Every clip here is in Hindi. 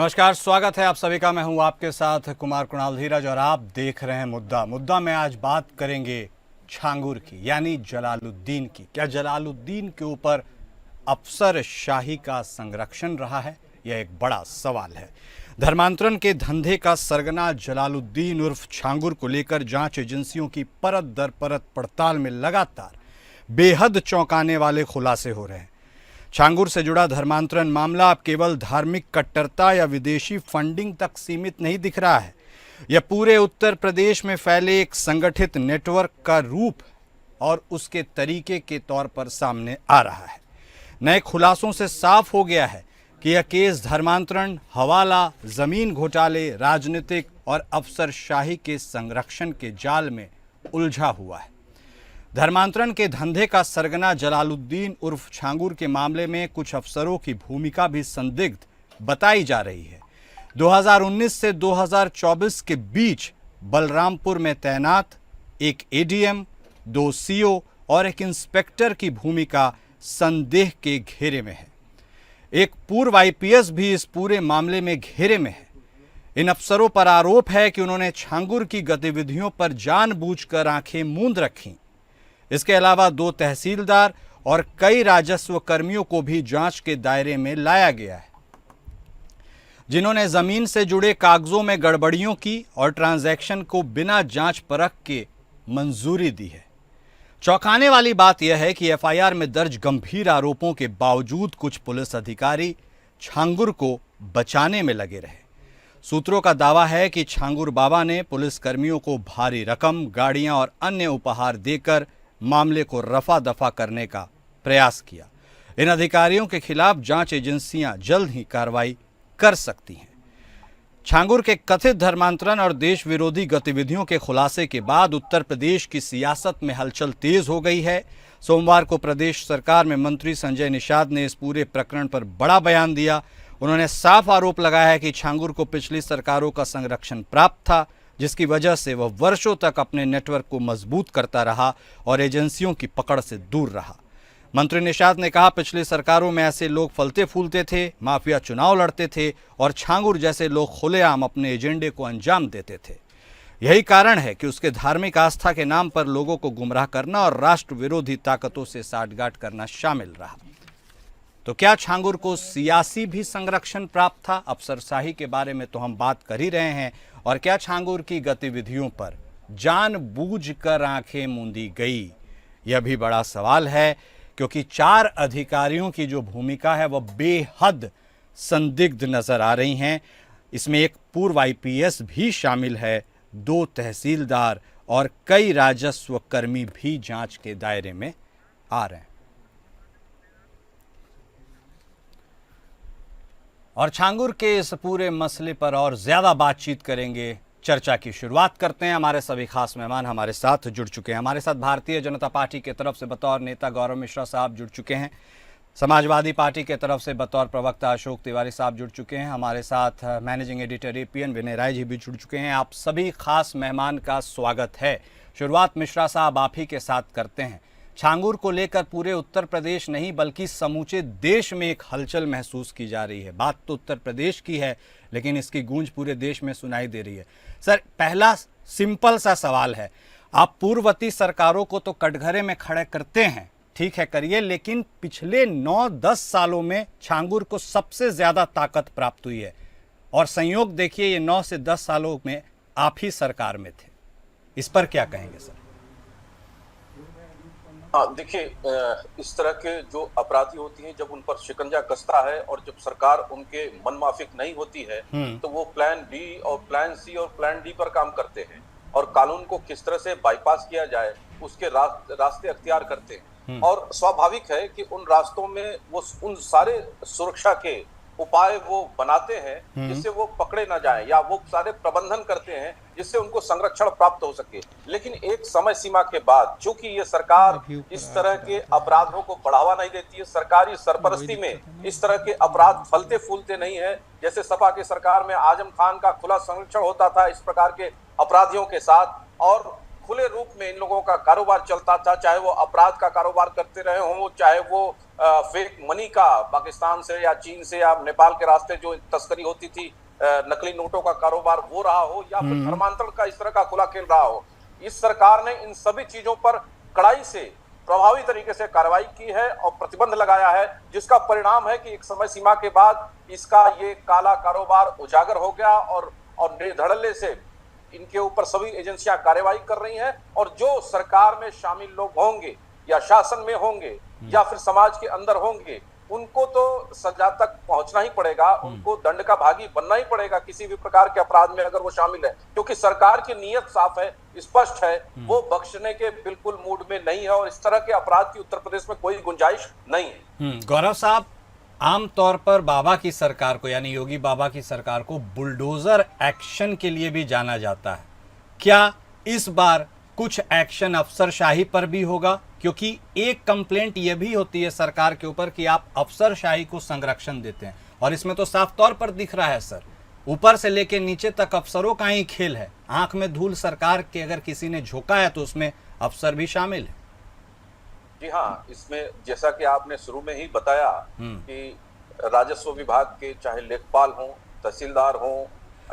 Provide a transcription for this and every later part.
नमस्कार, स्वागत है आप सभी का। मैं हूं आपके साथ कुमार कुणाल धीरज और आप देख रहे हैं मुद्दा में आज बात करेंगे छांगुर की, यानी जलालुद्दीन की। क्या जलालुद्दीन के ऊपर अफसरशाही का संरक्षण रहा है? यह एक बड़ा सवाल है। धर्मांतरण के धंधे का सरगना जलालुद्दीन उर्फ छांगुर को लेकर जांच एजेंसियों की परत दर परत पड़ताल में लगातार बेहद चौंकाने वाले खुलासे हो रहे हैं। छांगुर से जुड़ा धर्मांतरण मामला अब केवल धार्मिक कट्टरता या विदेशी फंडिंग तक सीमित नहीं दिख रहा है। यह पूरे उत्तर प्रदेश में फैले एक संगठित नेटवर्क का रूप और उसके तरीके के तौर पर सामने आ रहा है। नए खुलासों से साफ हो गया है कि यह केस धर्मांतरण, हवाला, जमीन घोटाले, राजनीतिक और अफसरशाही के संरक्षण के जाल में उलझा हुआ है। धर्मांतरण के धंधे का सरगना जलालुद्दीन उर्फ छांगुर के मामले में कुछ अफसरों की भूमिका भी संदिग्ध बताई जा रही है। 2019 से 2024 के बीच बलरामपुर में तैनात एक एडीएम, 2 सीओ और एक इंस्पेक्टर की भूमिका संदेह के घेरे में है। एक पूर्व आईपीएस भी इस पूरे मामले में घेरे में है। इन अफसरों पर आरोप है कि उन्होंने छांगुर की गतिविधियों पर जानबूझकर आंखें मूंद रखीं। इसके अलावा 2 तहसीलदार और कई राजस्व कर्मियों को भी जांच के दायरे में लाया गया है, जिन्होंने जमीन से जुड़े कागजों में गड़बड़ियों की और ट्रांजैक्शन को बिना जांच परख के मंजूरी दी है। चौंकाने वाली बात यह है कि एफआईआर में दर्ज गंभीर आरोपों के बावजूद कुछ पुलिस अधिकारी छांगुर को बचाने में लगे रहे। सूत्रों का दावा है कि छांगुर बाबा ने पुलिसकर्मियों को भारी रकम, गाड़ियां और अन्य उपहार देकर मामले को रफा दफा करने का प्रयास किया। इन अधिकारियों के खिलाफ जांच एजेंसियां जल्द ही कार्रवाई कर सकती हैं। छांगुर के कथित धर्मांतरण और देश विरोधी गतिविधियों के खुलासे के बाद उत्तर प्रदेश की सियासत में हलचल तेज हो गई है। सोमवार को प्रदेश सरकार में मंत्री संजय निषाद ने इस पूरे प्रकरण पर बड़ा बयान दिया। उन्होंने साफ आरोप लगाया है कि छांगुर को पिछली सरकारों का संरक्षण प्राप्त था, जिसकी वजह से वह वर्षों तक अपने नेटवर्क को मजबूत करता रहा और एजेंसियों की पकड़ से दूर रहा। मंत्री निषाद ने कहा, पिछली सरकारों में ऐसे लोग फलते फूलते थे, माफिया चुनाव लड़ते थे और छांगुर जैसे लोग खुलेआम अपने एजेंडे को अंजाम देते थे। यही कारण है कि उसके धार्मिक आस्था के नाम पर लोगों को गुमराह करना और राष्ट्र विरोधी ताकतों से साठगांठ करना शामिल रहा। तो क्या छांगुर को सियासी भी संरक्षण प्राप्त था? अफसरशाही के बारे में तो हम बात कर ही रहे हैं। और क्या छांगुर की गतिविधियों पर जानबूझकर आंखें मूंदी गई? यह भी बड़ा सवाल है, क्योंकि 4 अधिकारियों की जो भूमिका है वह बेहद संदिग्ध नजर आ रही हैं। इसमें एक पूर्व आईपीएस भी शामिल है, 2 तहसीलदार और कई राजस्व कर्मी भी जांच के दायरे में आ रहे हैं। और छांगुर के इस पूरे मसले पर और ज्यादा बातचीत करेंगे। चर्चा की शुरुआत करते हैं। हमारे सभी खास मेहमान हमारे साथ जुड़ चुके हैं। हमारे साथ भारतीय जनता पार्टी के तरफ से बतौर नेता गौरव मिश्रा साहब जुड़ चुके हैं। समाजवादी पार्टी के तरफ से बतौर प्रवक्ता अशोक तिवारी साहब जुड़ चुके हैं। हमारे साथ मैनेजिंग एडिटर एपीएन विनय राय जी भी जुड़ चुके हैं। आप सभी खास मेहमान का स्वागत है। शुरुआत मिश्रा साहब आप ही के साथ करते हैं। छांगुर को लेकर पूरे उत्तर प्रदेश नहीं बल्कि समूचे देश में एक हलचल महसूस की जा रही है। बात तो उत्तर प्रदेश की है, लेकिन इसकी गूंज पूरे देश में सुनाई दे रही है। सर, पहला सिंपल सा सवाल है, आप पूर्ववर्ती सरकारों को तो कटघरे में खड़े करते हैं, ठीक है करिए, लेकिन पिछले 9-10 सालों में छांगुर को सबसे ज्यादा ताकत प्राप्त हुई है। और संयोग देखिए, ये 9 से 10 सालों में आप ही सरकार में थे। इस पर क्या कहेंगे सर? हाँ, देखिए, इस तरह के जो अपराधी होती हैं, जब उन पर शिकंजा कसता है और जब सरकार उनके मनमाफिक नहीं होती है तो वो प्लान बी और प्लान सी और प्लान डी पर काम करते हैं और कानून को किस तरह से बाईपास किया जाए उसके रास्ते अख्तियार करते हैं। और स्वाभाविक है कि उन रास्तों में वो उन सारे सुरक्षा के उपाय वो बनाते हैं जिससे वो पकड़े ना जाएं, या वो सारे प्रबंधन करते हैं जिससे उनको संरक्षण प्राप्त हो सके। लेकिन एक समय सीमा के बाद, चूंकि ये सरकार इस तरह के अपराधों को बढ़ावा नहीं देती है, सरकारी सरपरस्ती में इस तरह के अपराध फलते फूलते नहीं है। जैसे सपा की सरकार में आजम खान का खुला संरक्षण होता था इस प्रकार के अपराधियों के साथ, और खुले रूप में इन लोगों का कारोबार चलता था, चाहे वो अपराध का कारोबार करते रहे हों, चाहे वो फेक मनी का पाकिस्तान से या चीन से या नेपाल के रास्ते जो तस्करी होती थी, नकली नोटों का कारोबार वो रहा हो, या फिर धर्मांतरण का इस तरह का खुला खेल रहा हो। इस सरकार ने इन सभी चीजों पर कड़ाई से प्रभावी तरीके से कार्रवाई की है और प्रतिबंध लगाया है, जिसका परिणाम है कि एक समय सीमा के बाद इसका ये काला कारोबार उजागर हो गया और निर्धड़ल्ले से इनके ऊपर सभी एजेंसियां कार्रवाई कर रही हैं। और जो सरकार में शामिल लोग होंगे या शासन में होंगे या फिर समाज के अंदर होंगे, उनको तो सजा तक पहुंचना ही पड़ेगा, उनको दंड का भागी बनना ही पड़ेगा किसी भी प्रकार के अपराध में अगर वो शामिल है, क्योंकि सरकार की नीयत साफ है, स्पष्ट है, वो बख्शने के बिल्कुल मूड में नहीं है और इस तरह के अपराध की उत्तर प्रदेश में कोई गुंजाइश नहीं है। गौरव साहब, आमतौर पर बाबा की सरकार को यानी योगी बाबा की सरकार को बुलडोजर एक्शन के लिए भी जाना जाता है। क्या इस बार कुछ एक्शन अफसरशाही पर भी होगा? क्योंकि एक कंप्लेंट यह भी होती है सरकार के ऊपर कि आप अफसरशाही को संरक्षण देते हैं, और इसमें तो साफ तौर पर दिख रहा है सर, ऊपर से लेकर नीचे तक अफसरों का ही खेल है। आंख में धूल सरकार के अगर किसी ने झोंका है तो उसमें अफसर भी शामिल है। जी हाँ, इसमें जैसा कि आपने शुरू में ही बताया कि राजस्व विभाग के चाहे लेखपाल हों, तहसीलदार हों,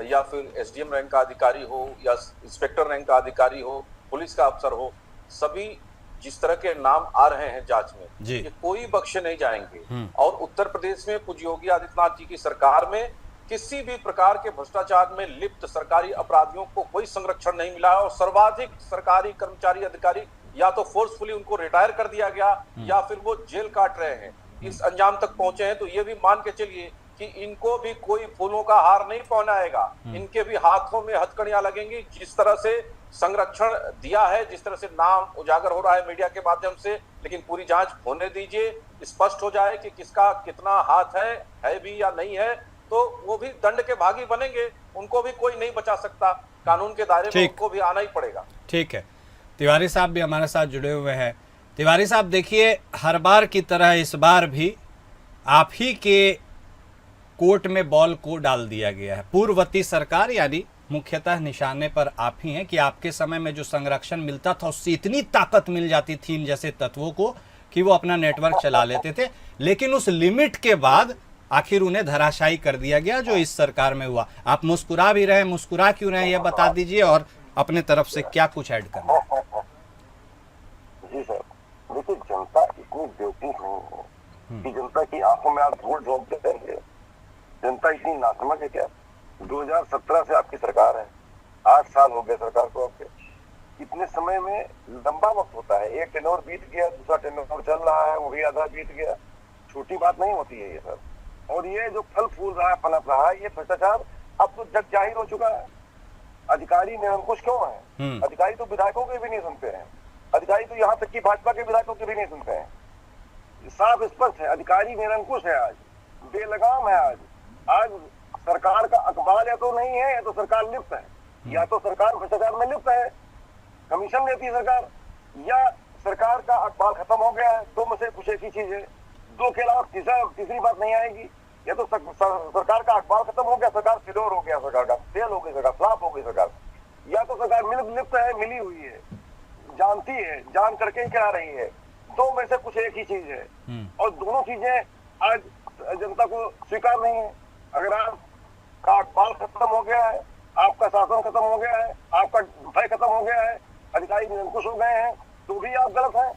या फिर एसडीएम रैंक का अधिकारी हो या इंस्पेक्टर रैंक का अधिकारी हो, पुलिस का अफसर हो, सभी जिस तरह के नाम आ रहे हैं जांच में, ये कोई बख्शे नहीं जाएंगे। और उत्तर प्रदेश में पूज्य योगी आदित्यनाथ जी की सरकार में किसी भी प्रकार के भ्रष्टाचार में लिप्त सरकारी अपराधियों को कोई संरक्षण नहीं मिला है और सर्वाधिक सरकारी कर्मचारी अधिकारी या तो फोर्सफुली उनको रिटायर कर दिया गया या फिर वो जेल काट रहे हैं, इस अंजाम तक पहुंचे हैं। तो ये भी मान के चलिए कि इनको भी कोई फूलों का हार नहीं पहनाएगा, इनके भी हाथों में हथकड़ियां लगेंगी। जिस तरह से संरक्षण दिया है, जिस तरह से नाम उजागर हो रहा है मीडिया के माध्यम से, लेकिन पूरी जांच होने दीजिए, स्पष्ट हो जाए कि किसका कितना हाथ है भी या नहीं है, तो वो भी दंड के भागी बनेंगे, उनको भी कोई नहीं बचा सकता, कानून के दायरे में उनको भी आना ही पड़ेगा। ठीक है, तिवारी साहब भी हमारे साथ जुड़े हुए हैं। तिवारी साहब, देखिए, हर बार की तरह इस बार भी आप ही के कोर्ट में बॉल को डाल दिया गया है। पूर्ववर्ती सरकार यानी मुख्यतः निशाने पर आप ही हैं कि आपके समय में जो संरक्षण मिलता था उससे इतनी ताकत मिल जाती थी इन जैसे तत्वों को कि वो अपना नेटवर्क चला लेते थे, लेकिन उस लिमिट के बाद आखिर उन्हें धराशायी कर दिया गया, जो इस सरकार में हुआ। आप मुस्कुरा भी रहे, मुस्कुरा क्यों रहे ये बता दीजिए, और अपने तरफ से क्या कुछ ऐड करना है। जी सर, देखिए, जनता इतनी बेवकूफ नहीं है कि जनता की आंखों में आप धूल झोंक देते हैं। जनता इतनी नासमझ है क्या? 2017 से आपकी सरकार है, 8 साल हो गए सरकार को आपके। इतने समय में लंबा वक्त होता है, एक टेन्योर बीत गया, दूसरा टेन्योर चल रहा है, वो भी आधा बीत गया। छोटी बात नहीं होती है ये सर। और ये जो फल फूल रहा है, पनप रहा है, ये भ्रष्टाचार अब तो जग जाहिर हो चुका है। अधिकारी निरंकुश क्यों है? अधिकारी तो विधायकों के भी नहीं सुनते हैं, अधिकारी तो यहाँ तक कि भाजपा के विधायकों के भी नहीं सुनते हैं। साफ स्पष्ट है, अधिकारी निरंकुश है, आज बेलगाम है। आज सरकार का अखबार या तो नहीं है या तो सरकार लिप्त है, या तो सरकार भ्रष्टाचार में लिप्त है, कमीशन लेती है सरकार, या सरकार का अखबार खत्म हो गया है। दो में से कुछ एक ही चीज है, दो के अलावा तीसरी बात नहीं आएगी। या तो सरकार का अखबार खत्म हो गया, सरकार फेल्योर हो गया, सरकार का फेल हो गई, सरकार फ्लॉप हो गई सरकार, या तो सरकार लिप्त है, मिली हुई है, जानती है, जान करके ही करा रही है। दो में से कुछ एक ही चीज है, और दोनों चीजें आज जनता को स्वीकार नहीं है। अगर आपका अखबार खत्म हो गया है, आपका शासन खत्म हो गया है, आपका भय खत्म हो गया है, अधिकारी निरंकुश हो गए हैं, तो भी आप गलत हैं।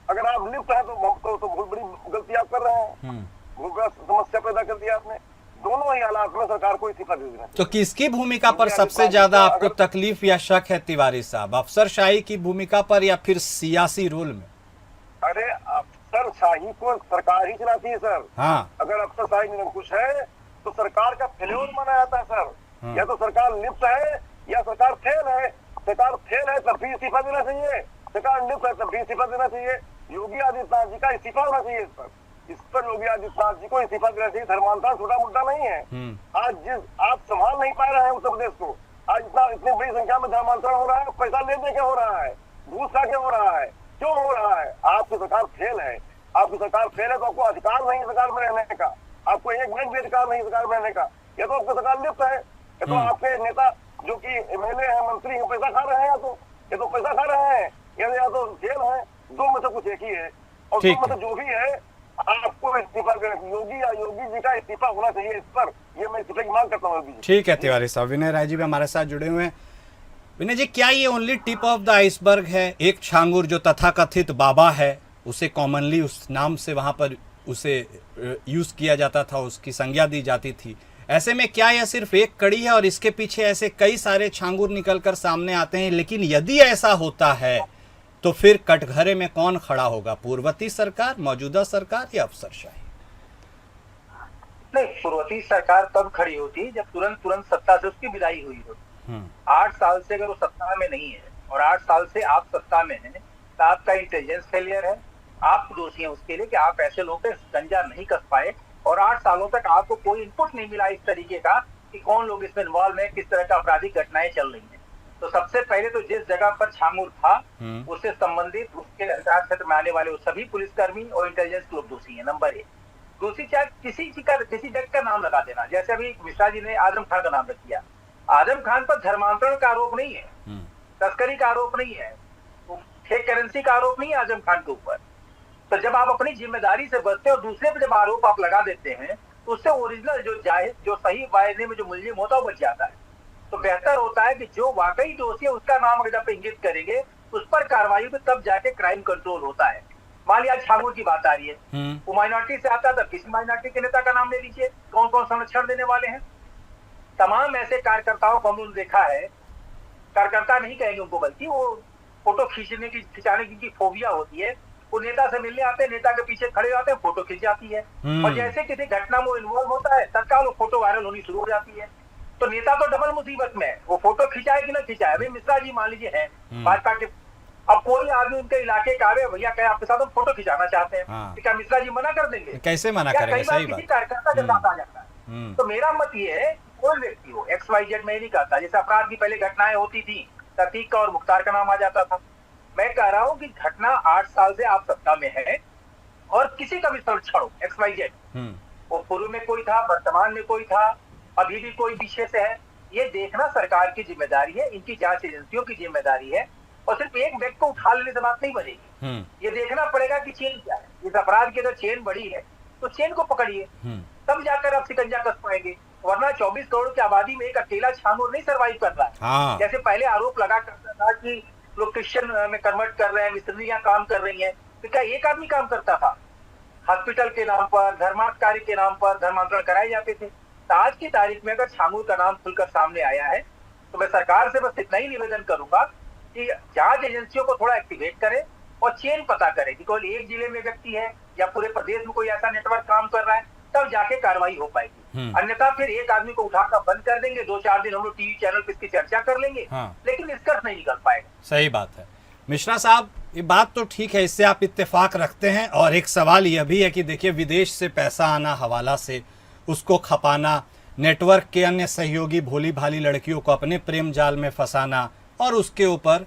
अगर आप लिप्त हैं तो बहुत बड़ी गलती आप कर रहे हैं, बहुत बड़ा समस्या पैदा कर दिया आपने। दोनों ही हालात में सरकार को इस्तीफा दे देना। तो किसकी भूमिका पर सबसे ज्यादा आपको तकलीफ या शक है तिवारी साहब, अफसरशाही की भूमिका पर या फिर सियासी रोल में? अरे, अफसरशाही को सरकार ही चलाती है सर। हाँ, अगर अफसरशाही निरंकुश है तो सरकार का फेल्योर माना जाता है सर। या तो सरकार लिप्त है या सरकार फेल है। सरकार फेल है तब भी इस्तीफा देना चाहिए, सरकार लिप्त है तब भी इस्तीफा देना चाहिए। योगी आदित्यनाथ जी का इस्तीफा होना चाहिए इस पर योगी आदित्यनाथ जी को इस्तीफा देना चाहिए। धर्मांतरण छोटा मुद्दा नहीं है। आज आप संभाल नहीं पा रहे हैं उत्तर प्रदेश को, आज इतनी बड़ी संख्या में धर्मांतरण हो रहा है, पैसा ले दे के हो रहा है, घूस खा के हो रहा है, क्यों हो रहा है? आपकी सरकार फेल है। आपकी सरकार फेल है तो आपको अधिकार नहीं सरकार में रहने का, आपको एक मिनट भी अधिकार नहीं सरकार में रहने का। या तो आपकी सरकार लिप्त है, या तो आपके नेता जो कि एमएलए हैं, मंत्री हैं, पैसा खा रहे हैं, या तो ये तो पैसा खा रहे हैं, या तो जेल है, दो में से कुछ एक ही है। और ठीक दो में है। से जो भी है आपको इस्तीफा करना, योगी जी का इस्तीफा होना चाहिए इस पर, ये मैं इस्तीफे की मांग करता हूँ योगी जी। ठीक है तिवारी साहब, विनय राय जी भी हमारे साथ जुड़े हुए हैं। विनय जी, क्या ये only tip of the iceberg है? एक छांगुर जो तथाकथित बाबा है, उसे कॉमनली उस नाम से वहां पर उसे यूज किया जाता था, उसकी संज्ञा दी जाती थी। ऐसे में क्या यह सिर्फ एक कड़ी है और इसके पीछे ऐसे कई सारे छांगुर निकलकर सामने आते हैं? लेकिन यदि ऐसा होता है तो फिर कटघरे में कौन खड़ा होगा? पूर्ववर्ती सरकार, मौजूदा सरकार या अफसरशाही? नहीं, पूर्ववर्ती सरकार तब खड़ी होती जब तुरंत सत्ता से उसकी विदाई हुई होती। 8 साल से अगर वो सत्ता में नहीं है और 8 साल से आप सत्ता में हैं तो आपका इंटेलिजेंस फेलियर है, आप दोषी हैं उसके लिए कि आप ऐसे लोगों पे शिकंजा नहीं कस पाए और 8 सालों तक आपको कोई इनपुट नहीं मिला इस तरीके का कि कौन लोग इसमें इन्वॉल्व है, किस तरह का आपराधिक घटनाएं चल रही हैं। तो सबसे पहले तो जिस जगह पर छांगुर था उससे संबंधित उसके अंतराल क्षेत्र में आने वाले वो सभी पुलिसकर्मी और इंटेलिजेंस लोग दोषी है, नंबर 1। दूसरी चीज, किसी व्यक्ति का नाम लगा देना, जैसे अभी मिश्रा जी ने आजम खान का नाम रख दिया। आजम खान पर धर्मांतरण का आरोप नहीं है, तस्करी का आरोप नहीं है, फेक करेंसी का आरोप नहीं है आजम खान के ऊपर। तो जब आप अपनी जिम्मेदारी से बचते और दूसरे पर जब आरोप आप लगा देते हैं तो उससे ओरिजिनल जो सही वायदे में जो मुलजिम होता है वो बच जाता है। तो बेहतर होता है कि जो वाकई दोषी है उसका नाम अगर आप इंगित करेंगे उस पर कार्रवाई हो, तब जाके क्राइम कंट्रोल होता है। मान लिया छांगुर की बात आ रही है, वो माइनॉरिटी से आता था, किसी माइनॉरिटी के नेता का नाम ले लीजिए, कौन कौन संरक्षण देने वाले हैं। तमाम ऐसे कार्यकर्ताओं को हमने देखा है, कार्यकर्ता नहीं कहेंगे उनको, बल्कि वो फोटो खिंचाने की फोबिया होती है। वो नेता से मिलने आते हैं, नेता के पीछे खड़े होते हैं, फोटो खिंच जाती है और जैसे किसी घटना में वो इन्वॉल्व होता है तत्काल वो फोटो वायरल होनी शुरू हो जाती है। तो नेता तो डबल मुसीबत में है, वो फोटो खिंचाए कि ना खिंचाए। अभी मिश्रा जी मान लीजिए है भाजपा के, अब कोई आदमी उनके इलाके का आवे, भैया कहे आपके साथ हम फोटो खिंचाना चाहते हैं, तो क्या मिश्रा जी मना कर देंगे? कैसे मना क्या करेंगे? कई बार सही किसी बात। कार्यकर्ता के साथ आ जाता है। तो मेरा मत ये है, कोई व्यक्ति हो, XYZ में नहीं कहता, जैसे अपराध की पहले घटनाएं होती थी, प्रतीक का और मुख्तार का नाम आ जाता था। मैं कह रहा हूं कि घटना 8 साल से आप सत्ता में है और किसी का भी संरक्षण हो, XYZ, वो पूर्व में कोई था, वर्तमान में कोई था, अभी भी कोई पीछे से है, ये देखना सरकार की जिम्मेदारी है, इनकी जांच एजेंसियों की जिम्मेदारी है। और सिर्फ एक व्यक्ति को उठा लेने से बात नहीं बनेगी, ये देखना पड़ेगा कि चेन क्या है। इस अपराध की अगर चेन बड़ी है तो चेन को पकड़िए, तब जाकर आप शिकंजा कस पाएंगे। वरना 24 करोड़ की आबादी में एक अकेला छांगुर नहीं सर्वाइव कर रहा है। जैसे पहले आरोप लगा करता था कि लोग क्रिश्चियन में कन्वर्ट कर रहे हैं, मिशनरियां काम कर रही हैं, तो क्या एक आदमी काम करता था? हॉस्पिटल के नाम पर, धर्मार्थ कार्य के नाम पर धर्मांतरण कराए जाते थे। तो आज की तारीख में अगर छांगुर का नाम खुलकर सामने आया है तो मैं सरकार से बस इतना ही निवेदन करूंगा कि जांच एजेंसियों को थोड़ा एक्टिवेट करें और चेन पता करें कि कोई एक जिले में व्यक्ति है या पूरे प्रदेश में कोई ऐसा नेटवर्क काम कर रहा है, तब जाके कार्रवाई हो पाएगी। अन्यथा फिर एक आदमी को उठाकर बंद कर देंगे, 2-4 दिन हम लोग टीवी चैनल पे इसकी चर्चा कर लेंगे, लेकिन निष्कर्ष नहीं निकल पाएगा। सही बात है मिश्रा साहब, ये बात तो ठीक है, इससे आप इत्तेफाक रखते हैं। और एक सवाल यह भी है कि देखिए, विदेश से पैसा आना, हवाला से उसको खपाना, नेटवर्क के अन्य सहयोगी भोली भाली लड़कियों को अपने प्रेम जाल में फंसाना, और उसके ऊपर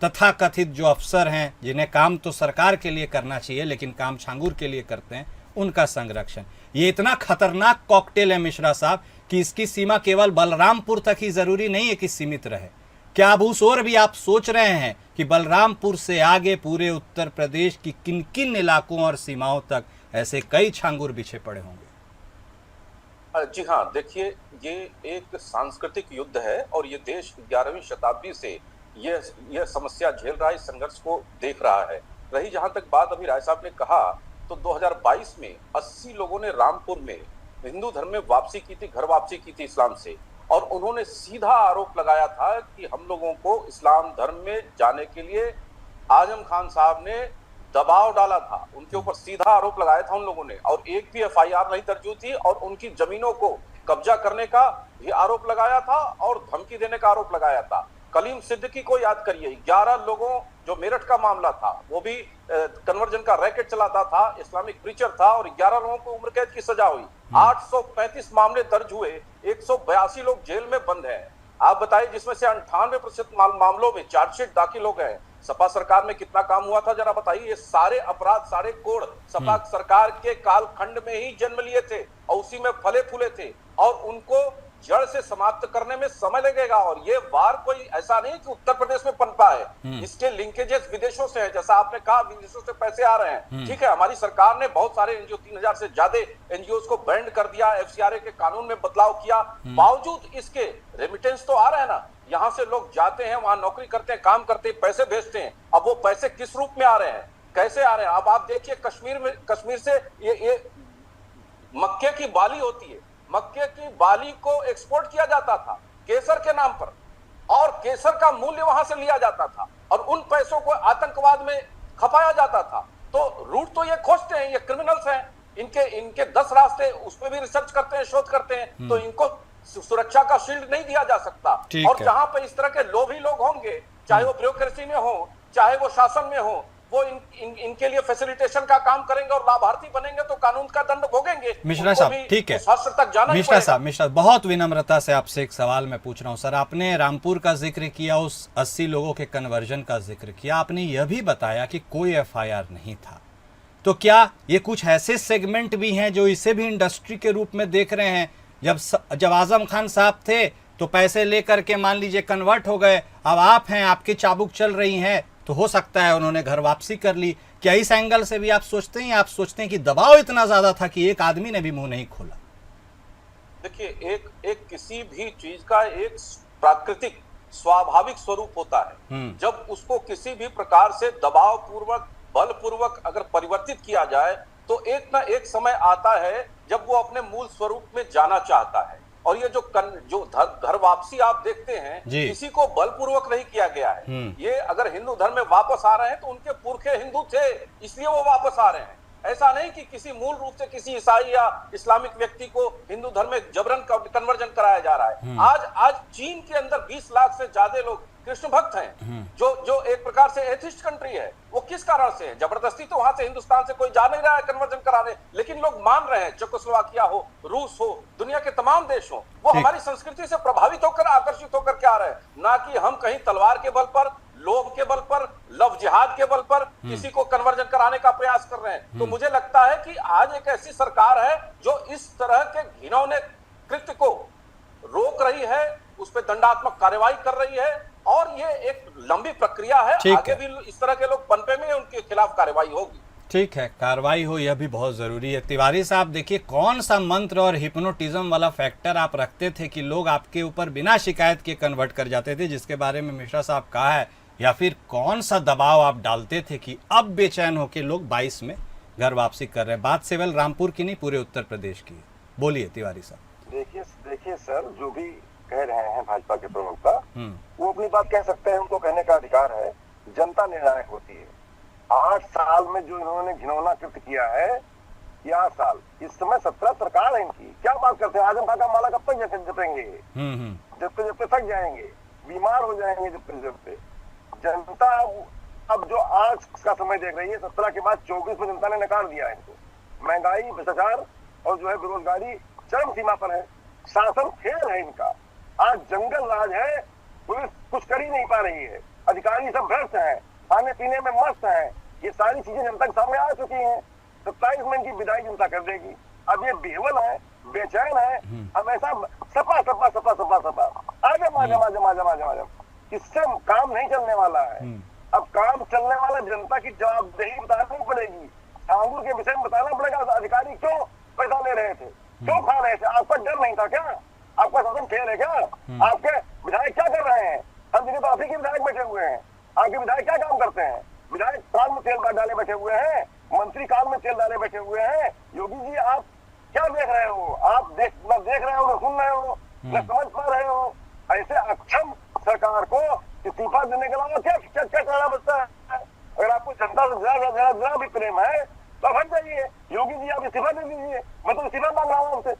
तथाकथित जो अफसर हैं जिन्हें काम तो सरकार के लिए करना चाहिए लेकिन काम छांगुर के लिए करते हैं, उनका संरक्षण, ये इतना खतरनाक कॉकटेल है मिश्रा साहब कि इसकी सीमा केवल बलरामपुर तक ही जरूरी नहीं है कि सीमित रहे। क्या अब उस ओर भी आप सोच रहे हैं कि बलरामपुर से आगे पूरे उत्तर प्रदेश की किन किन इलाकों और सीमाओं तक ऐसे कई छांगुर बिछे पड़े होंगे? जी हाँ, देखिए, ये एक सांस्कृतिक युद्ध है और ये देश 11वीं शताब्दी से यह समस्या झेल रहा है, इस संघर्ष को देख रहा है। रही जहां तक बात अभी राय साहब ने कहा, तो 2022 में 80 लोगों ने रामपुर में हिंदू धर्म में वापसी की थी, घर वापसी की थी इस्लाम से, और उन्होंने सीधा आरोप लगाया था कि हम लोगों को इस्लाम धर्म में जाने के लिए आजम खान साहब ने दबाव डाला था, उनके ऊपर सीधा आरोप लगाया था उन लोगों ने, और एक भी FIR नहीं दर्ज हुई थी, और उनकी जमीनों को कब्जा करने का भी आरोप लगाया था और धमकी देने का आरोप लगाया था। कलीम सिद्दीकी को याद करिए, 11 लोगों, जो मेरठ का मामला था, वो भी कन्वर्जन का रैकेट चलाता था, इस्लामिक प्रीचर था, और 11 लोगों को उम्र कैद की सजा हुई। 835 मामले दर्ज हुए, 182 लोग जेल में बंद हैं। आप बताइए, जिसमें से 98% मामलों में चार्जशीट दाखिल हो गए। सपा सरकार में कितना काम हुआ था जरा बताइए। ये सारे अपराध, सारे कोड सपा सरकार के कालखंड में ही जन्म लिए थे और उसी में फले फूले थे, और उनको जड़ से समाप्त करने में समय लगेगा। और ये वार कोई ऐसा नहीं कि उत्तर प्रदेश में पनपा है, इसके लिंकेजेस विदेशों से है। जैसा आपने कहा विदेशों से पैसे आ रहे हैं, ठीक है, हमारी सरकार ने बहुत सारे एनजीओ 3000 से ज्यादा एनजीओ को बैंड कर दिया, एफसीआरए के कानून में बदलाव किया, बावजूद इसके रेमिटेंस तो आ रहे हैं ना। यहाँ से लोग जाते हैं, वहां नौकरी करते हैं, काम करते हैं, पैसे भेजते हैं। अब वो पैसे किस रूप में आ रहे हैं, कैसे आ रहे हैं? अब आप देखिए कश्मीर से ये मक्के की बाली होती है, मक्के की बाली को एक्सपोर्ट किया जाता था केसर के नाम पर, और केसर का मूल्य वहां से लिया जाता था और उन पैसों को आतंकवाद में खपाया जाता था। तो रूट तो ये खोजते हैं, ये क्रिमिनल्स हैं, इनके 10 रास्ते, उस पर भी रिसर्च करते हैं, शोध करते हैं। तो इनको सुरक्षा का शील्ड नहीं दिया जा सकता। और जहां पे इस तरह के लोभी लोग होंगे, चाहे वो ब्यूरोक्रेसी में हो, चाहे वो शासन में हो, वो इनके लिए फैसिलिटेशन का काम करेंगे और लाभार्थी बनेंगे तो कानून का दंड भोगेंगे। मिश्रा साहब, ठीक है, तक जाना मिश्रा साहब, बहुत विनम्रता से आपसे एक सवाल मैं पूछ रहा हूं। सर, आपने रामपुर का जिक्र किया, उस 80 लोगों के कन्वर्जन का जिक्र किया, आपने यह भी बताया कि कोई एफआईआर नहीं था। तो क्या ये कुछ ऐसे सेगमेंट भी हैं जो इसे भी इंडस्ट्री के रूप में देख रहे हैं? जब आजम खान साहब थे तो पैसे लेकर के मान लीजिए कन्वर्ट हो गए, अब आप हैं, आपकी चाबुक चल रही है, तो हो सकता है उन्होंने घर वापसी कर ली। क्या इस एंगल से भी आप सोचते हैं कि दबाव इतना ज्यादा था कि एक आदमी ने भी मुंह नहीं खोला? देखिए, एक किसी भी चीज का एक प्राकृतिक स्वाभाविक स्वरूप होता है। जब उसको किसी भी प्रकार से दबाव पूर्वक, बलपूर्वक अगर परिवर्तित किया जाए तो एक ना एक समय आता है जब वो अपने मूल स्वरूप में जाना चाहता है। और ये जो घर वापसी आप देखते हैं, किसी को बलपूर्वक नहीं किया गया है। ये अगर हिंदू धर्म में वापस आ रहे हैं तो उनके पुरखे हिंदू थे, इसलिए वो वापस आ रहे हैं। ऐसा नहीं कि किसी मूल रूप से किसी ईसाई या इस्लामिक व्यक्ति को हिंदू धर्म में जबरन कन्वर्जन कराया जा रहा है। आज चीन के अंदर 20 लाख से ज्यादा लोग कृष्ण भक्त हैं, जो एक प्रकार से एथिस्ट कंट्री है। वो किस कारण से है? जबरदस्ती तो वहां से हिंदुस्तान से कोई जा नहीं रहा है कन्वर्जन कराने, लेकिन लोग मान रहे हैं। चेकोस्लोवाकिया हो, रूस हो, दुनिया के तमाम देश हो, वो हमारी संस्कृति से प्रभावित होकर, आकर्षित होकर के आ रहे हैं। ना कि हम कहीं तलवार के बल पर, लोभ के बल पर, लव जिहाद के बल पर किसी को कन्वर्जन कराने का प्रयास कर रहे हैं। तो मुझे लगता है कि आज एक ऐसी सरकार है जो इस तरह के घिनौने कृत्य को रोक रही है, उस पर दंडात्मक कार्रवाई कर रही है, और ये एक लंबी प्रक्रिया है। आगे भी इस तरह के लोग पनपे में, उनके खिलाफ कार्रवाई होगी। ठीक है, कार्रवाई हो, यह भी बहुत जरूरी है। तिवारी साहब, देखिए, कौन सा मंत्र और हिप्नोटिज्म वाला फैक्टर आप रखते थे कि लोग आपके ऊपर बिना शिकायत के कन्वर्ट कर जाते थे, जिसके बारे में मिश्रा साहब कहा है, या फिर कौन सा दबाव आप डालते थे कि अब बेचैन होकर लोग 22 में घर वापसी कर रहे हैं? बात केवल रामपुर की नहीं, पूरे उत्तर प्रदेश की। बोलिए तिवारी साहब। देखिए सर, जो भी कह रहे हैं भाजपा के प्रवक्ता, वो अपनी बात कह सकते हैं, उनको कहने का अधिकार है। जनता निर्णायक होती है। 8 साल में जो इन्होंने घिनौना कृत्य किया है, 8 साल, इस समय 17 सरकार है इनकी, क्या बात करते हैं? आजम खान का माला कब तक जपेंगे? जपते थक जाएंगे, बीमार हो जाएंगे जपते। जनता अब जो आज का समय देख रही है, 17 के बाद 24 में जनता ने नकार दिया है इनको। महंगाई, भ्रष्टाचार और जो है बेरोजगारी चरम सीमा पर है। शासन फेल है इनका। आज जंगल राज है, पुलिस कुछ कर ही नहीं पा रही है, अधिकारी सब भ्रष्ट हैं, खाने पीने में मस्त हैं। ये सारी चीजें जनता के सामने आ चुकी हैं। 27 में इनकी विदाई जनता कर देगी। अब ये बेवल है, बेचैन है, हमेशा सपा सपा सपा सपा सपा, आजम आजम आजम आजम आजम आजम। इससे काम नहीं चलने वाला है। अब काम चलने वाला जनता की जवाबदेही बतानी पड़ेगी। छांगुर के विषय में बताना पड़ेगा, अधिकारी क्यों पैसा ले रहे थे, क्यों खा रहे थे? आपका डर नहीं था क्या? आपका शासन फेल है क्या? आपके विधायक क्या कर रहे हैं? हम दिनों तो आप ही के विधायक बैठे हुए हैं। आपके विधायक क्या काम करते हैं? विधायक कान में तेल डाले बैठे हुए हैं, मंत्री कान में तेल डाले बैठे हुए हैं। योगी जी, आप क्या देख रहे हो? आप न देख रहे हो, न सुन रहे हो, न समझ पा रहे हो। ऐसे अक्षम सरकार को इस्तीफा देने के अलावा क्या करना बचता है? अगर आपको जनता से जरा भी प्रेम है तो हट जाइए। योगी जी, आप इस्तीफा दे दीजिए। मैं तो इस्तीफा मांग रहा हूँ आपसे।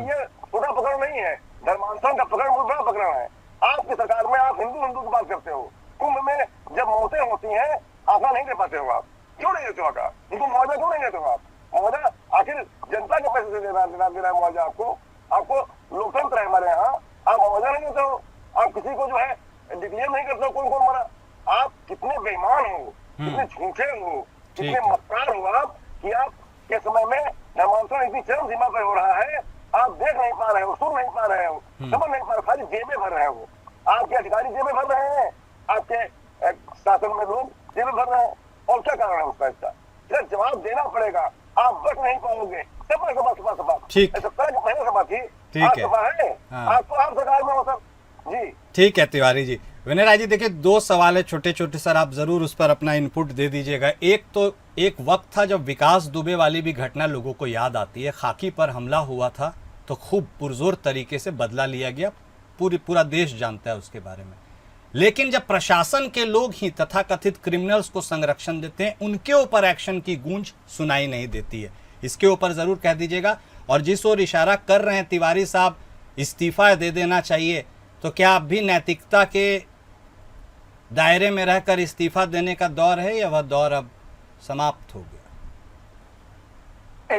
ये छोटा प्रकरण नहीं है, धर्मांतरण का प्रकरण बहुत बड़ा प्रकरण है। आपकी सरकार में आप हिंदू की बात करते हो। कुंभ में जब मौतें होती हैं, आंकड़ा नहीं दे पाते हो आप। क्यों नहीं देते हो आंकड़ा? उनको मुआवजा क्यों नहीं देते हो आप? मुआवजा आखिर जनता के पैसे से देना है मुआवजा आपको लोकतंत्र है हमारे यहाँ। आप मुआवजा नहीं देते हो, आप किसी को जो है डिक्लेयर नहीं करते हो कौन कौन मरा। आप कितने बेईमान हो, कितने झूठे हो, कितने मक्कार हो आप, कि आप के समय में धर्मांतरण इतनी चरम सीमा पर हो रहा है आप देख नहीं पा रहे हो, सुन नहीं पा रहे हो, समझ नहीं पा रहे, खाली जेबें भर रहे हो। आपके अधिकारी जेबें भर रहे हैं, आपके शासन में लोग जेबें भर रहे हैं, और क्या कारण है उसका? इसका जवाब देना पड़ेगा। आप बच नहीं पाओगे। सभा ठीक, 17 की पहले सभा थी, ठीक आज है। सभा है, हाँ। आप तो आप सरकार में हो सर जी। ठीक है तिवारी जी। विनय राय जी, देखिए 2 सवाल है छोटे छोटे सर, आप जरूर उस पर अपना इनपुट दे दीजिएगा। एक तो एक वक्त था जब विकास दुबे वाली भी घटना लोगों को याद आती है, खाकी पर हमला हुआ था तो खूब पुरजोर तरीके से बदला लिया गया, पूरा देश जानता है उसके बारे में। लेकिन जब प्रशासन के लोग ही तथाकथित क्रिमिनल्स को संरक्षण देते हैं, उनके ऊपर एक्शन की गूंज सुनाई नहीं देती है। इसके ऊपर जरूर कह दीजिएगा। और जिस ओर इशारा कर रहे हैं तिवारी साहब, इस्तीफा दे देना चाहिए, तो क्या आप भी नैतिकता के दायरे में रहकर इस्तीफा देने का दौर है या वह दौर अब समाप्त हो गया?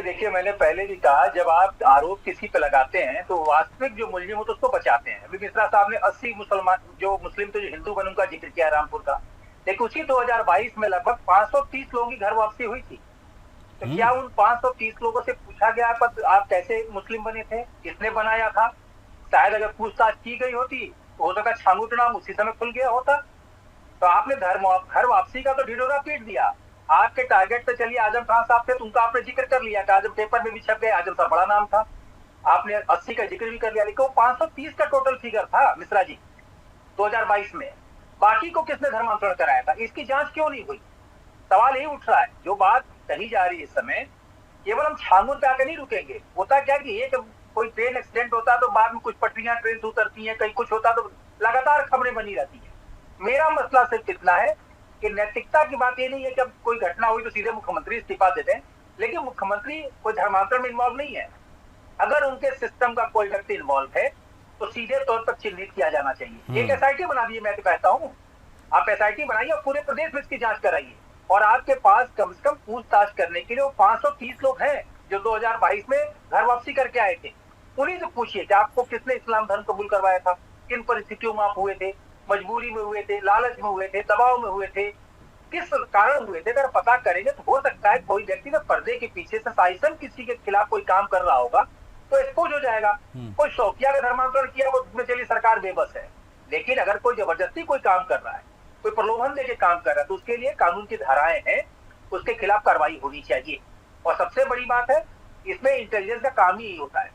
देखिए, मैंने पहले भी कहा, जब आप आरोप किसी पे लगाते हैं तो वास्तविक जो मुलजिम हो तो उसको बचाते हैं। अभी मिश्रा साहब ने 80 मुस्लिम तो जो हिंदू बनूं का जिक्र किया रामपुर का, लेकिन उसी 2022 में लगभग 530 लोगों की घर वापसी हुई थी। तो क्या उन 530 लोगों से पूछा गया आप कैसे मुस्लिम बने थे, किसने बनाया था? शायद अगर पूछताछ की गई होती तो हो सका छांगुट नाम उसी समय खुल गया होता। तो आपने घर वापसी का तो ढिढोरा पीट दिया। आपके टारगेट पे चलिए आजम खान साहब थे, तो उनका आपने जिक्र कर लिया कि आजम पेपर में भी छप गए, आजम साहब बड़ा नाम था, आपने 80 का जिक्र भी कर लिया। लेकिन वो 530 का टोटल फिगर था मिश्रा जी 2022 में। बाकी को किसने धर्मांतरण कराया था, इसकी जांच क्यों नहीं हुई? सवाल यही उठ रहा है। जो बात कही जा रही है इस समय, केवल हम छांगुर पे आकर नहीं रुकेंगे। होता क्या कि एक कोई ट्रेन एक्सीडेंट होता है तो बाद में कुछ पटरियां ट्रेन से उतरती हैं, कहीं कुछ होता तो लगातार खबरें बनी रहती है। मेरा मसला सिर्फ इतना है कि नैतिकता की बात ये नहीं है कि अब कोई घटना हुई तो सीधे मुख्यमंत्री इस्तीफा देते हैं, लेकिन मुख्यमंत्री कोई धर्मांतरण में इन्वॉल्व नहीं है। अगर उनके सिस्टम का कोई व्यक्ति इन्वॉल्व है तो सीधे तौर पर चिन्हित किया जाना चाहिए। एक SIT बना दिए, मैं तो कहता हूँ आप SIT बनाइए और पूरे प्रदेश में इसकी जांच कराइए। और आपके पास कम से कम पूछताछ करने के लिए वो 530 लोग हैं जो 2022 में घर वापसी करके आए थे। उन्हीं से पूछिए कि आपको किसने इस्लाम धर्म कबूल करवाया था, किन परिस्थितियों में आप हुए थे, मजबूरी में हुए थे, लालच में हुए थे, दबाव में हुए थे, किस कारण हुए थे। अगर पता करेंगे तो हो सकता है कोई व्यक्ति ना पर्दे के पीछे से साइसन किसी के खिलाफ कोई काम कर रहा होगा तो एक्सपोज हो जाएगा। कोई शौकिया का धर्मांतरण किया वो उसमें चली सरकार बेबस है, लेकिन अगर कोई जबरदस्ती कोई काम कर रहा है, कोई प्रलोभन देके काम कर रहा है, तो उसके लिए कानून की धाराएं हैं, उसके खिलाफ कार्रवाई होनी चाहिए। और सबसे बड़ी बात है, इसमें इंटेलिजेंस का काम ही होता है।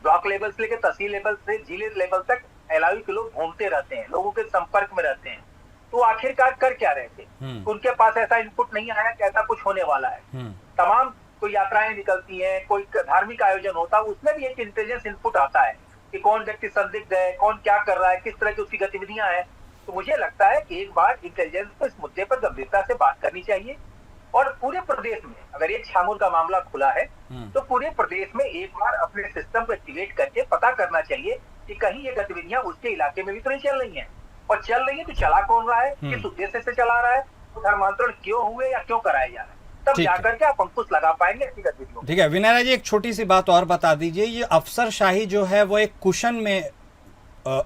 ब्लॉक लेवल से लेकर तहसील लेवल से जिले लेवल तक LIU के लोग घूमते रहते हैं, लोगों के संपर्क में रहते हैं। तो आखिरकार कर क्या रहे थे? उनके पास ऐसा इनपुट नहीं आया कि ऐसा कुछ होने वाला है। तमाम कोई यात्राएं निकलती हैं, कोई धार्मिक आयोजन होता है, उसमें भी एक इंटेलिजेंस इनपुट आता है कि कौन व्यक्ति संदिग्ध है, कौन क्या कर रहा है, किस तरह की उसकी गतिविधियां हैं। तो मुझे लगता है कि एक बार इंटेलिजेंस को इस मुद्दे पर गंभीरता से बात करनी चाहिए। और पूरे प्रदेश में अगर एक छांगुर का मामला खुला है तो पूरे प्रदेश में एक बार अपने सिस्टम को एक्टिवेट करके पता करना चाहिए कि कहीं ये गतिविधियां उसके इलाके में भी तो नहीं चल रही हैं, और चल रही है तो चला कौन रहा है, किस उद्देश्य से चला रहा है, तो धर्मांतरण क्यों हुए या क्यों कराए जा रहे हैं, तब जाकर के आप अंकुश लगा पाएंगे ऐसी गतिविधियों। ठीक है विनय राय जी, एक छोटी सी बात और बता दीजिए, ये अफसरशाही जो है वो एक कुशन में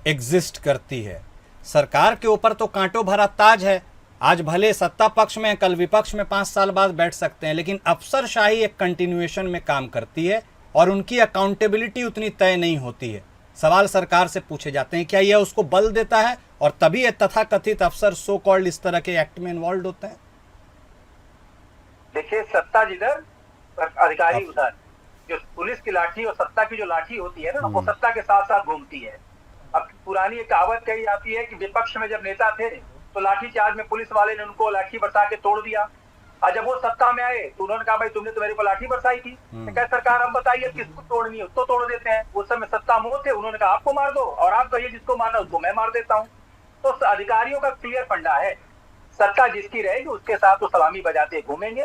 एग्जिस्ट करती है। सरकार के ऊपर तो कांटों भरा ताज है, आज भले सत्ता पक्ष में कल विपक्ष में 5 साल बाद बैठ सकते हैं, लेकिन अफसरशाही एक कंटिन्यूएशन में काम करती है और उनकी अकाउंटेबिलिटी उतनी तय नहीं होती है। सवाल सरकार से पूछे जाते हैं, क्या यह उसको बल देता है और तभी तथाकथित अफसर सो कॉल्ड इस तरह के एक्ट में इन्वॉल्व होते हैं? देखिए, सत्ता जिधर अधिकारी उधर, जो पुलिस की लाठी और सत्ता की जो लाठी होती है ना, वो सत्ता के साथ साथ घूमती है। अब पुरानी एक कहावत कही जाती है कि विपक्ष में जब नेता थे तो लाठी चार्ज में पुलिस वाले ने उनको लाठी बरसा के तोड़ दिया, और जब वो सत्ता में आए तो उन्होंने कहा भाई तुमने तो मेरे को लाठी बरसाई थी, तो क्या सरकार हम बताइए किसको तोड़नी है उसको तोड़ देते हैं। उस समय सत्ता मोह थे, उन्होंने कहा आपको मार दो, और आप कहिए जिसको मारना उसको मैं मार देता हूँ। तो अधिकारियों का क्लियर फंडा है, सत्ता जिसकी रहेगी उसके साथ तो सलामी बजाते घूमेंगे,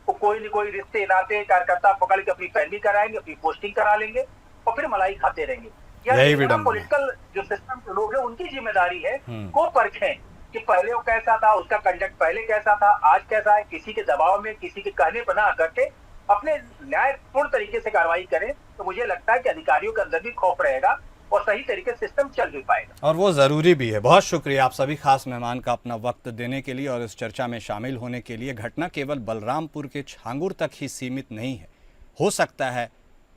वो कोई न कोई रिश्ते नाते कार्यकर्ता पकड़ के अपनी पैरवी कराएंगे, अपनी पोस्टिंग करा लेंगे और फिर मलाई खाते रहेंगे। पॉलिटिकल जो सिस्टम के लोग हैं उनकी जिम्मेदारी है को परखें कि पहले वो कैसा था, उसका कंडक्ट पहले कैसा था, आज कैसा है। किसी के दबाव में, किसी के कहने पर ना करके अपने न्यायपूर्ण तरीके से कार्रवाई करें, तो मुझे लगता है कि अधिकारियों के अंदर भी खौफ रहेगा और सही तरीके से सिस्टम चल भी पाएगा। और वो जरूरी भी है। बहुत शुक्रिया आप सभी खास मेहमान का अपना वक्त देने के लिए और इस चर्चा में शामिल होने के लिए। घटना केवल बलरामपुर के छांगुर तक ही सीमित नहीं है, हो सकता है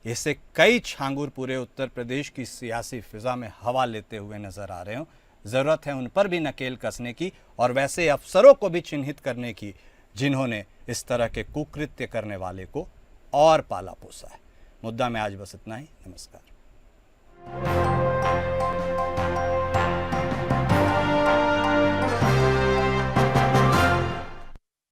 ऐसे कई छांगुर पूरे उत्तर प्रदेश की सियासी फिजा में हवा लेते हुए नजर आ रहे हों। ज़रूरत है उन पर भी नकेल कसने की और वैसे अफसरों को भी चिन्हित करने की जिन्होंने इस तरह के कुकृत्य करने वाले को और पाला पोसा है। मुद्दा में आज बस इतना ही। नमस्कार।